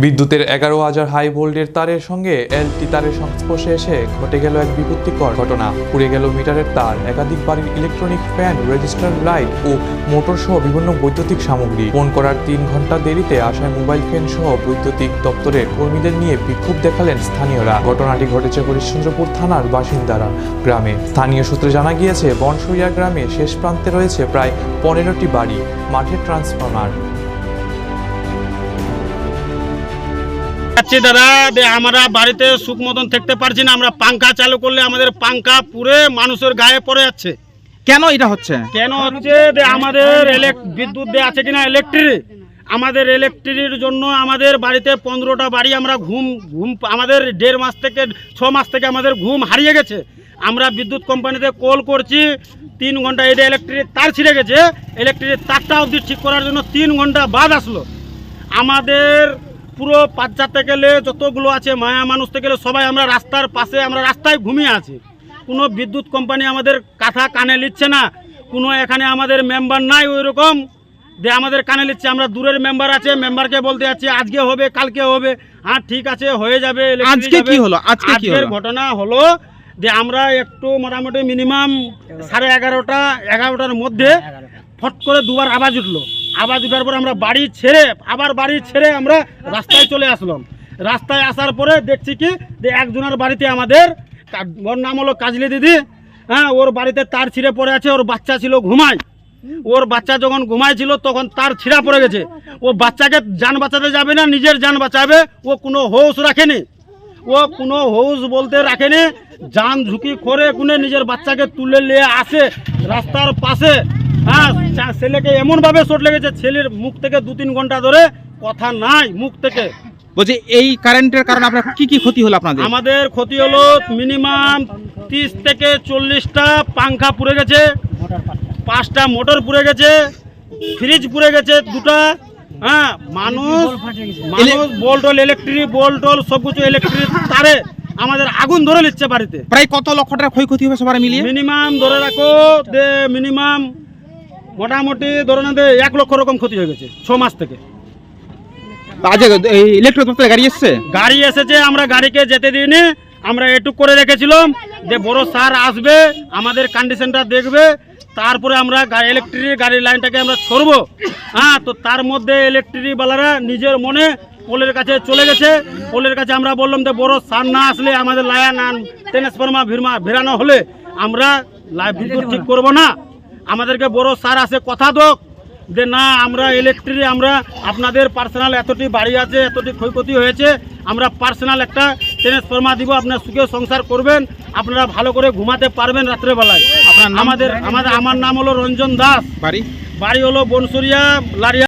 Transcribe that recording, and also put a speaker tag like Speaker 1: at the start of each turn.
Speaker 1: বিদ্যুতের 11,000 হাই ভোল্টের তারের সঙ্গে এলটি তারের সংস্পর্শে এসে ঘটে গেল এক বিপত্তিকর ঘটনা। পুড়ে গেল মিটারের তার, একাধিক বাড়ির ইলেকট্রনিক ফ্যান, রেজিস্টার লাইট ও মোটর সহ বিভিন্ন বৈদ্যুতিক সামগ্রী। ফোন করার 3 ঘন্টা দেরিতে আসায় মোবাইল ফ্যান সহ বৈদ্যুতিক দপ্তরের কর্মীদের নিয়ে বিক্ষোভ দেখালেন স্থানীয়রা। ঘটনাটি ঘটেছে হরিশ্চন্দ্রপুর থানার বাসিন্দারা গ্রামে। স্থানীয় সূত্রে জানা গিয়েছে, বনসইয়া গ্রামে শেষ প্রান্তে রয়েছে প্রায় 15টি বাড়ি, মাঠের ট্রান্সফরমার।
Speaker 2: দাদা আমরা বাড়িতে সুখ মতন থাকতে পারছি না। আমরা পাঙ্খা চালু করলে আমাদের পাঙ্খা পুরে মানুষের গায়ে পড়ে যাচ্ছে।
Speaker 3: কেন এটা হচ্ছে?
Speaker 2: কেন হচ্ছে আমাদের বিদ্যুৎ দেওয়া আছে কিনা ইলেকট্রিক, আমাদের ইলেকট্রিকের জন্য আমাদের বাড়িতে 15টা বাড়ি আমরা ঘুম আমাদের 1.5 মাস থেকে 6 মাস থেকে আমাদের ঘুম হারিয়ে গেছে। আমরা বিদ্যুৎ কোম্পানিতে কল করছি, 3 ঘন্টা এটা ইলেকট্রিক তার ছিঁড়ে গেছে, ইলেকট্রিক তারটা অবধি ঠিক করার জন্য 3 ঘন্টা বাদ আসলো। আমাদের পুরো বাচ্চা থেকে গেলে যতগুলো আছে মায়া মানুষ থেকে গেলে সবাই আমরা রাস্তার পাশে, আমরা রাস্তায় ঘুমিয়ে আছি। কোনো বিদ্যুৎ কোম্পানি আমাদের কথা কানে নিচ্ছে না, কোনো এখানে আমাদের মেম্বার নাই ওই রকম যে আমাদের কানে নিচ্ছে। আমরা দূরের মেম্বার আছে, মেম্বারকে বলতে যাচ্ছি আজকে হবে কালকে হবে, হ্যাঁ ঠিক আছে হয়ে যাবে।
Speaker 3: আজকে কি হলো? আজকের
Speaker 2: ঘটনা হলো যে আমরা একটু মোটামুটি মিনিমাম 11:30-11টার মধ্যে ফট করে দুবার আওয়াজ উঠলো। আওয়াজ উঠার পর আমরা বাড়ি ছেড়ে আমরা রাস্তায় চলে আসলাম। রাস্তায় আসার পরে দেখছি কি যে একজনের বাড়িতে আমাদের, ওর নাম হলো কাজলি দিদি, হ্যাঁ, ওর বাড়িতে তার ছিঁড়ে পড়ে আছে। ওর বাচ্চা ছিল ঘুমায়, ওর বাচ্চা যখন ঘুমাইছিল তখন তার ছিঁড়া পড়ে গেছে। ও বাচ্চাকে যান বাঁচাতে যাবে না, নিজের যান বাঁচাবে, ও কোনো হোশ রাখেনি। ও কোনো হোশ বলতে রাখেনি, যান ঝুঁকি করে কোনে নিজের বাচ্চাকে তুলে নিয়ে আসে রাস্তার পাশে। হ্যাঁ, ছেলেকে এমনভাবে চোট লেগেছে, ছেলের মুখ থেকে 2-3 ঘন্টা ধরে কথা নাই মুখ থেকে।
Speaker 3: বলছি এই কারেন্টের কারণে আপনার কি কি ক্ষতি হলো? আপনাদের
Speaker 2: আমাদের ক্ষতি হলো মিনিমাম 30 থেকে 40টা পাংখা পুড়ে গেছে, 5টা মোটর পুড়ে গেছে, ফ্রিজ পুড়ে গেছে 2টা। হ্যাঁ, মানুষ বোল্টল ইলেকট্রিক বোল্টল সবকিছু ইলেকট্রিক তারে আমাদের আগুন ধরে নিচ্ছে বাড়িতে।
Speaker 3: প্রায় কত লক্ষ টাকা ক্ষয়ক্ষতি হবে সবার মিলিয়ে?
Speaker 2: মিনিমাম ধরে রাখো যে মিনিমাম মোটামুটি ধরে না 1 লক্ষ রকম ক্ষতি হয়ে গেছে 6 মাস থেকে।
Speaker 3: আজকে এই ইলেকট্রিক দপ্তরে গাড়ি এসেছে?
Speaker 2: গাড়ি এসেছে, আমরা গাড়িকে যেতে দিইনি। আমরা এটুক করে রেখেছিলাম যে বড় স্যার আসবে, আমাদের কন্ডিশনটা দেখবে, তারপরে আমরা ইলেকট্রিক গাড়ির লাইনটাকে আমরা ছড়বো। হ্যাঁ, তো তার মধ্যে ইলেকট্রিকওয়ালারা নিজের মনে পোলের কাছে চলে গেছে। পোলের কাছে আমরা বললাম যে বড় স্যার না আসলে আমাদের লাইন ট্রান্সফরমার ভেরানো হলে আমরা বিদ্যুৎ ঠিক করবো না। আমাদেরকে বড় স্যার আসে কথা দোক যে না, আমরা ইলেকট্রিক, আমরা আপনাদের পার্সোনাল এতটি বাড়ি আছে, এতটি ক্ষয়ক্ষতি হয়েছে, আমরা পার্সোনাল একটা ট্রান্সফরমার দিব, আপনার সুখে সংসার করবেন, আপনারা ভালো করে ঘুমাতে পারবেন রাত্রেবেলায়। আমার নাম হলো রঞ্জন দাস, বাড়ি হলো বনসরিয়া লারিয়া।